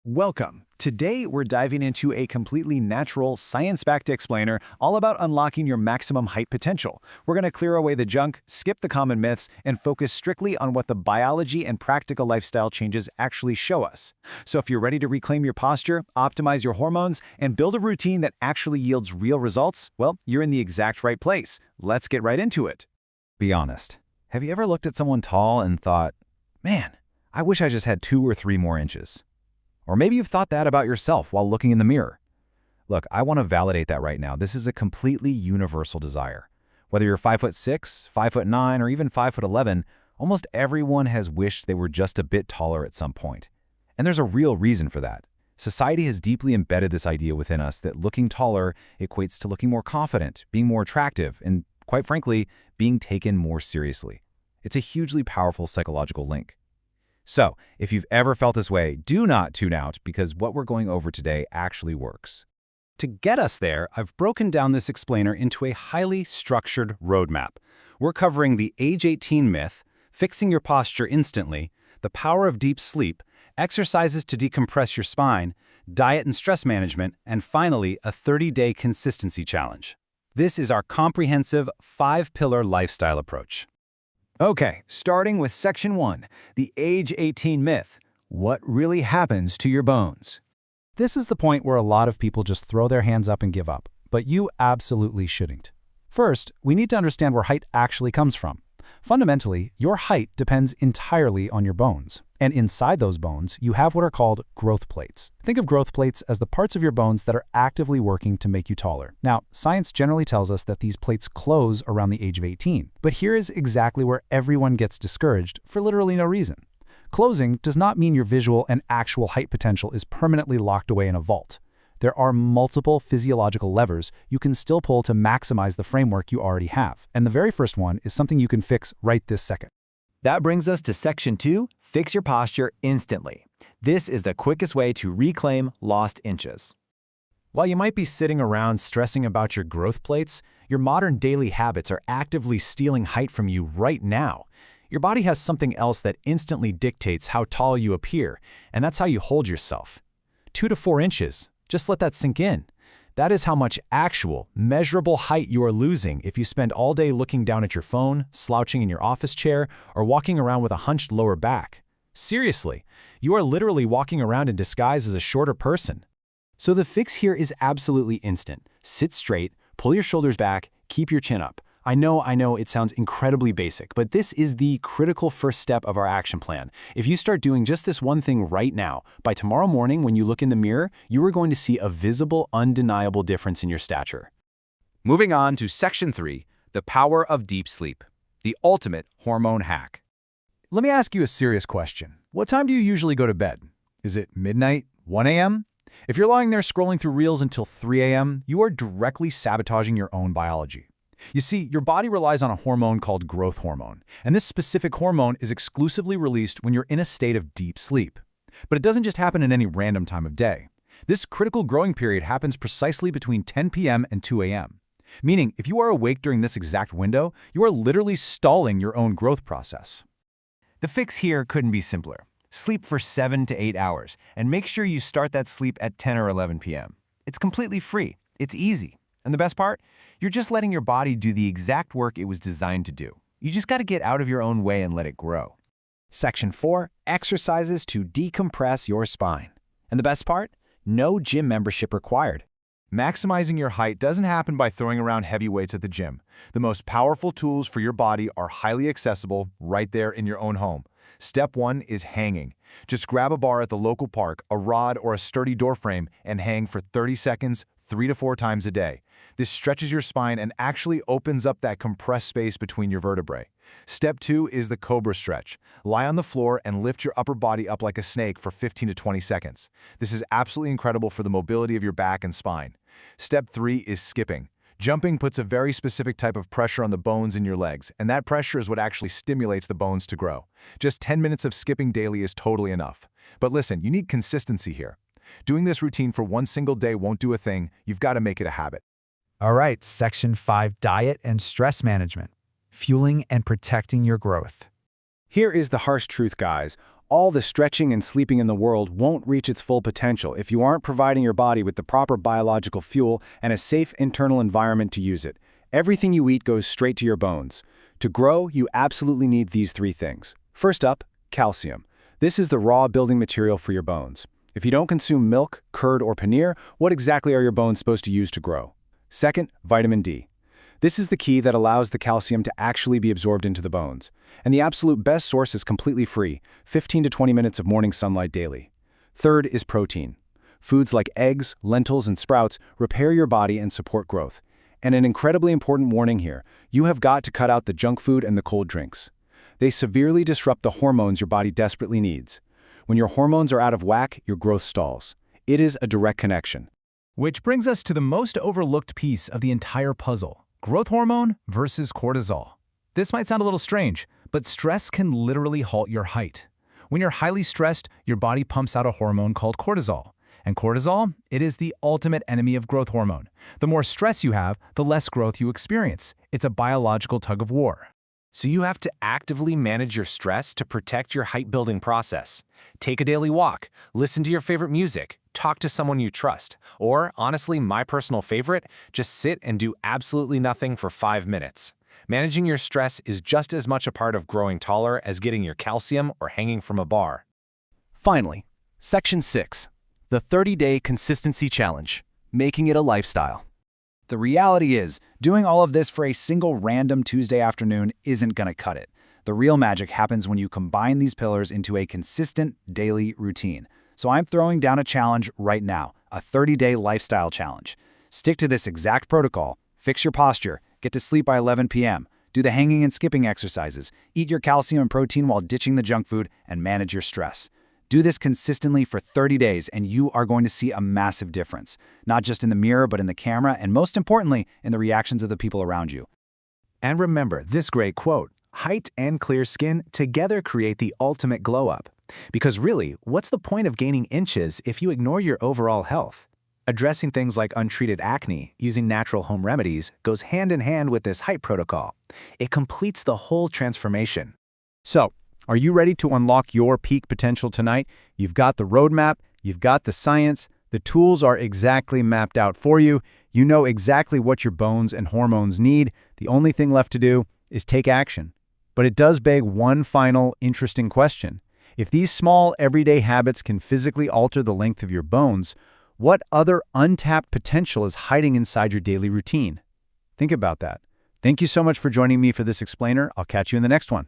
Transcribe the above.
Welcome. Today, we're diving into a completely natural, science-backed explainer all about unlocking your maximum height potential. We're going to clear away the junk, skip the common myths, and focus strictly on what the biology and practical lifestyle changes actually show us. So if you're ready to reclaim your posture, optimize your hormones, and build a routine that actually yields real results, well, you're in the exact right place. Let's get right into it. Be honest. Have you ever looked at someone tall and thought, man, I wish I just had 2 or 3 more inches? Or maybe you've thought that about yourself while looking in the mirror. Look, I want to validate that right now. This is a completely universal desire. Whether you're 5'6", 5'9", or even 5'11", almost everyone has wished they were just a bit taller at some point. And there's a real reason for that. Society has deeply embedded this idea within us that looking taller equates to looking more confident, being more attractive, and quite frankly, being taken more seriously. It's a hugely powerful psychological link. So, if you've ever felt this way, do not tune out because what we're going over today actually works. To get us there, I've broken down this explainer into a highly structured roadmap. We're covering the age 18 myth, fixing your posture instantly, the power of deep sleep, exercises to decompress your spine, diet and stress management, and finally, a 30-day consistency challenge. This is our comprehensive 5-pillar lifestyle approach. Okay, starting with Section 1, the age 18 myth. What really happens to your bones? This is the point where a lot of people just throw their hands up and give up, but you absolutely shouldn't. First, we need to understand where height actually comes from. Fundamentally, your height depends entirely on your bones. And inside those bones, you have what are called growth plates. Think of growth plates as the parts of your bones that are actively working to make you taller. Now, science generally tells us that these plates close around the age of 18. But here is exactly where everyone gets discouraged for literally no reason. Closing does not mean your visual and actual height potential is permanently locked away in a vault. There are multiple physiological levers you can still pull to maximize the framework you already have. And the very first one is something you can fix right this second. That brings us to Section 2, fix your posture instantly. This is the quickest way to reclaim lost inches. While you might be sitting around stressing about your growth plates, your modern daily habits are actively stealing height from you right now. Your body has something else that instantly dictates how tall you appear, and that's how you hold yourself. 2 to 4 inches. Just let that sink in. That is how much actual, measurable height you are losing if you spend all day looking down at your phone, slouching in your office chair, or walking around with a hunched lower back. Seriously, you are literally walking around in disguise as a shorter person. So the fix here is absolutely instant. Sit straight, pull your shoulders back, keep your chin up. I know it sounds incredibly basic, but this is the critical first step of our action plan. If you start doing just this one thing right now, by tomorrow morning when you look in the mirror, you are going to see a visible, undeniable difference in your stature. Moving on to Section 3, the power of deep sleep, the ultimate hormone hack. Let me ask you a serious question. What time do you usually go to bed? Is it midnight, 1 a.m.? If you're lying there scrolling through reels until 3 a.m., you are directly sabotaging your own biology. You see, your body relies on a hormone called growth hormone, and this specific hormone is exclusively released when you're in a state of deep sleep. But it doesn't just happen at any random time of day. This critical growing period happens precisely between 10 p.m. and 2 a.m. Meaning, if you are awake during this exact window, you are literally stalling your own growth process. The fix here couldn't be simpler. Sleep for 7 to 8 hours, and make sure you start that sleep at 10 or 11 p.m. It's completely free. It's easy. And the best part? You're just letting your body do the exact work it was designed to do. You just got to get out of your own way and let it grow. Section 4, exercises to decompress your spine. And the best part? No gym membership required. Maximizing your height doesn't happen by throwing around heavy weights at the gym. The most powerful tools for your body are highly accessible right there in your own home. Step 1 is hanging. Just grab a bar at the local park, a rod, or a sturdy door frame, and hang for 30 seconds, 3 to 4 times a day. This stretches your spine and actually opens up that compressed space between your vertebrae. Step 2 is the cobra stretch. Lie on the floor and lift your upper body up like a snake for 15 to 20 seconds. This is absolutely incredible for the mobility of your back and spine. Step 3 is skipping. Jumping puts a very specific type of pressure on the bones in your legs, and that pressure is what actually stimulates the bones to grow. Just 10 minutes of skipping daily is totally enough. But listen, you need consistency here. Doing this routine for one single day won't do a thing. You've got to make it a habit. All right, Section 5, diet and stress management, fueling and protecting your growth. Here is the harsh truth, guys. All the stretching and sleeping in the world won't reach its full potential if you aren't providing your body with the proper biological fuel and a safe internal environment to use it. Everything you eat goes straight to your bones. To grow, you absolutely need these three things. First up, calcium. This is the raw building material for your bones. If you don't consume milk, curd, or paneer, what exactly are your bones supposed to use to grow? Second, vitamin D. This is the key that allows the calcium to actually be absorbed into the bones. And the absolute best source is completely free, 15 to 20 minutes of morning sunlight daily. Third is protein. Foods like eggs, lentils, and sprouts repair your body and support growth. And an incredibly important warning here, you have got to cut out the junk food and the cold drinks. They severely disrupt the hormones your body desperately needs. When your hormones are out of whack, your growth stalls. It is a direct connection. Which brings us to the most overlooked piece of the entire puzzle: growth hormone versus cortisol. This might sound a little strange, but stress can literally halt your height. When you're highly stressed, your body pumps out a hormone called cortisol. And cortisol, it is the ultimate enemy of growth hormone. The more stress you have, the less growth you experience. It's a biological tug of war. So you have to actively manage your stress to protect your height-building process. Take a daily walk, listen to your favorite music, talk to someone you trust, or, honestly, my personal favorite, just sit and do absolutely nothing for 5 minutes. Managing your stress is just as much a part of growing taller as getting your calcium or hanging from a bar. Finally, Section 6, the 30-Day Consistency Challenge, making it a lifestyle. The reality is, doing all of this for a single random Tuesday afternoon isn't going to cut it. The real magic happens when you combine these pillars into a consistent daily routine. So I'm throwing down a challenge right now, a 30-day lifestyle challenge. Stick to this exact protocol, fix your posture, get to sleep by 11 p.m., do the hanging and skipping exercises, eat your calcium and protein while ditching the junk food, and manage your stress. Do this consistently for 30 days and you are going to see a massive difference, not just in the mirror but in the camera and most importantly, in the reactions of the people around you. And remember this great quote, height and clear skin together create the ultimate glow-up. Because really, what's the point of gaining inches if you ignore your overall health? Addressing things like untreated acne using natural home remedies goes hand in hand with this height protocol. It completes the whole transformation. So, are you ready to unlock your peak potential tonight? You've got the roadmap, you've got the science, the tools are exactly mapped out for you, you know exactly what your bones and hormones need. The only thing left to do is take action. But it does beg one final interesting question. If these small, everyday habits can physically alter the length of your bones, what other untapped potential is hiding inside your daily routine? Think about that. Thank you so much for joining me for this explainer. I'll catch you in the next one.